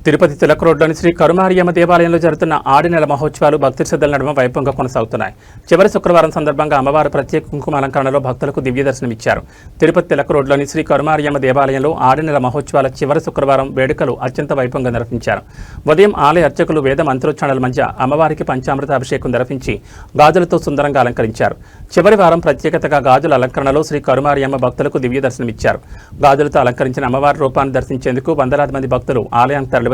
తిరుపతి తిలక్ రోడ్లోని శ్రీ కరుమారియమ్మ దేవాలయంలో జరుగుతున్న ఆడి నెల మహోత్సవాలు భక్తి శ్రద్ధల నడుమ వైభవంగా కొనసాగుతున్నాయి. చివరి శుక్రవారం సందర్భంగా అమ్మవారి ప్రత్యేక కుంకుమ అలంకరణలో భక్తులకు దివ్య దర్శనమిచ్చారు. తిరుపతి తిలక్ రోడ్లోని శ్రీ కరుమారియమ్మ దేవాలయంలో ఆడి నెల మహోత్సవాల చివరి శుక్రవారం వేడుకలు అత్యంత వైభవంగా నిర్వహించారు. ఉదయం ఆలయ అర్చకులు వేద మంత్రోచ్చారణల మధ్య అమ్మవారికి పంచామృత అభిషేకం నిర్వహించి గాజులతో సుందరంగా అలంకరించారు. చివరి వారం ప్రత్యేకతగా గాజుల అలంకరణలో శ్రీ కరుమారియమ్మ భక్తులకు దివ్య దర్శనమిచ్చారు. గాజులతో అలంకరించిన అమ్మవారి రూపాన్ని దర్శించేందుకు వందలాది మంది భక్తులు ఆలయానికి తరలివచ్చి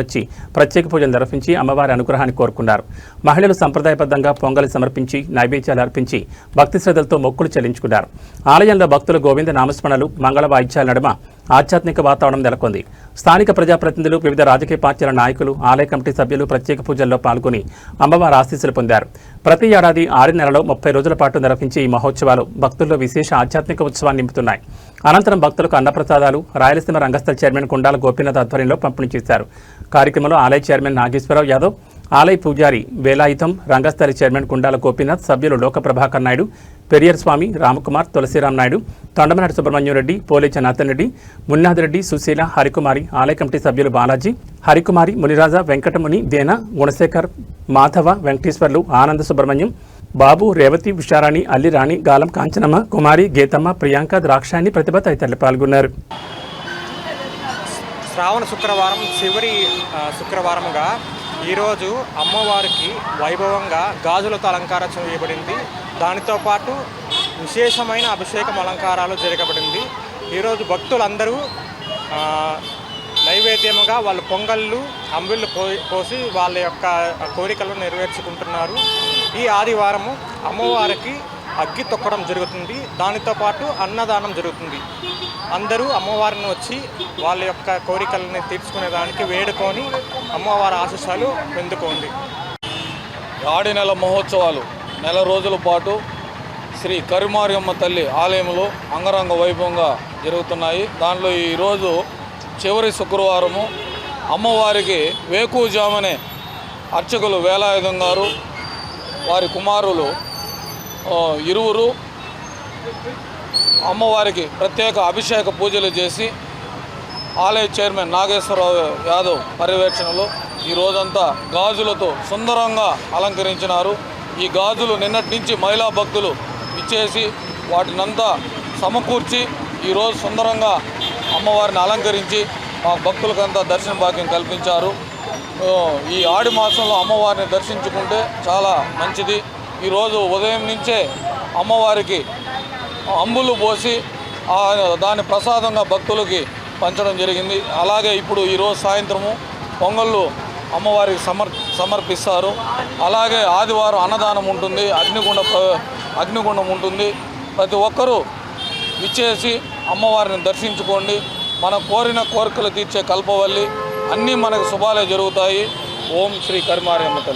ప్రత్యేక పూజలు నిర్వహించి అమ్మవారి అనుగ్రహాన్ని కోరుకున్నారు. మహిళలు సంప్రదాయబద్ధంగా పొంగలి సమర్పించి నైవేద్యాలు అర్పించి భక్తి శ్రద్ధలతో మొక్కులు చెల్లించుకున్నారు. ఆలయంలో భక్తులు గోవింద నామస్మరణలు మంగళ వాయిద్యాల నడుమ ఆధ్యాత్మిక వాతావరణం నెలకొంది. స్థానిక ప్రజాప్రతినిధులు, వివిధ రాజకీయ పార్టీల నాయకులు, ఆలయ కమిటీ సభ్యులు ప్రత్యేక పూజల్లో పాల్గొని అమ్మవారి ఆశీస్సులు పొందారు. ప్రతి ఏడాది 6 నెలలో 30 రోజుల పాటు నిర్వహించే ఈ మహోత్సవాలు భక్తుల్లో విశేష ఆధ్యాత్మిక ఉత్సవాన్ని నింపుతున్నాయి. అనంతరం భక్తులకు అన్నప్రసాదాలు రాయలసీమ రంగస్థల చైర్మన్ కుండాల గోపీనాథ్ ఆధ్వర్యంలో పంపిణీ చేశారు. కార్యక్రమంలో ఆలయ చైర్మన్ నాగేశ్వరరావు యాదవ్, ఆలయ పూజారి వేలాయుధం, రంగస్థలి చైర్మన్ కుండాల గోపీనాథ్, సభ్యులు లోక ప్రభాకర్ నాయుడు, పెరియర్ స్వామి, రామకుమార్, తులసిరామ్ నాయుడు, తొండమనాటి సుబ్రహ్మణ్యం రెడ్డి, పోలే జనార్దన్ రెడ్డి, మున్నాథ్ రెడ్డి, సుశీల, హరికుమారి, ఆలయ కమిటీ సభ్యులు బాలాజీ, హరికుమారి, మునిరాజ, వెంకటముని, దేన, గుణశేఖర్, మాధవ, వెంకటేశ్వర్లు, ఆనంద సుబ్రహ్మణ్యం, బాబు, రేవతి, ఉషారాణి, అల్లిరాణి, గాలం కాంచనమ్మ, కుమారి, గీతమ్మ, ప్రియాంక, ద్రాక్షాణి, ప్రతిభ తదితరులు పాల్గొన్నారు. శ్రావణ శుక్రవారం చివరి శుక్రవారంగా ఈరోజు అమ్మవారికి వైభవంగా గాజులతో అలంకారం చేయబడింది. దానితో పాటు విశేషమైన అభిషేకం అలంకారాలు జరగబడింది. ఈరోజు భక్తులందరూ నైవేద్యముగా వాళ్ళు పొంగళ్ళు, అంబిళ్ళు పోసి వాళ్ళ యొక్క కోరికలను నెరవేర్చుకుంటున్నారు. ఈ ఆదివారము అమ్మవారికి అగ్గి తొక్కడం జరుగుతుంది. దానితో పాటు అన్నదానం జరుగుతుంది. అందరూ అమ్మవారిని వచ్చి వాళ్ళ యొక్క కోరికలని తీర్చుకునేదానికి వేడుకొని అమ్మవారి ఆశీస్సులు పొందుకోండి. ఆడి నెల మహోత్సవాలు నెల రోజుల పాటు శ్రీ కరుమారియమ్మ తల్లి ఆలయంలో అంగరంగ వైభవంగా జరుగుతున్నాయి. దానిలో ఈరోజు చివరి శుక్రవారము అమ్మవారికి వేకువజామనే అర్చకులు వేలాయుధం గారు, వారి కుమారులు ఇరువురు అమ్మవారికి ప్రత్యేక అభిషేక పూజలు చేసి ఆలయ చైర్మన్ నాగేశ్వరరావు యాదవ్ పర్యవేక్షణలో ఈ రోజంతా గాజులతో సుందరంగా అలంకరించినారు. ఈ గాజులు నిన్నటి నుంచి మహిళా భక్తులు ఇచ్చేసి వాటినంతా సమకూర్చి ఈరోజు సుందరంగా అమ్మవారిని అలంకరించి మా భక్తులకంతా దర్శన భాగ్యం కల్పించారు. ఈ ఆడి మాసంలో అమ్మవారిని దర్శించుకుంటే చాలా మంచిది. ఈరోజు ఉదయం నుంచే అమ్మవారికి అంబులు పోసి దాని ప్రసాదంగా భక్తులకి పంచడం జరిగింది. అలాగే ఇప్పుడు ఈరోజు సాయంత్రము పొంగళ్ళు అమ్మవారికి సమర్పిస్తారు. అలాగే ఆదివారం అన్నదానం ఉంటుంది, అగ్నిగుండం ఉంటుంది. ప్రతి ఒక్కరూ ఇచ్చేసి అమ్మవారిని దర్శించుకోండి. మనం కోరిన కోరికలు తీర్చే కల్పవల్లి, అన్నీ మనకు శుభాలే జరుగుతాయి. ఓం శ్రీ కరుమారియమ్మ తల్లి.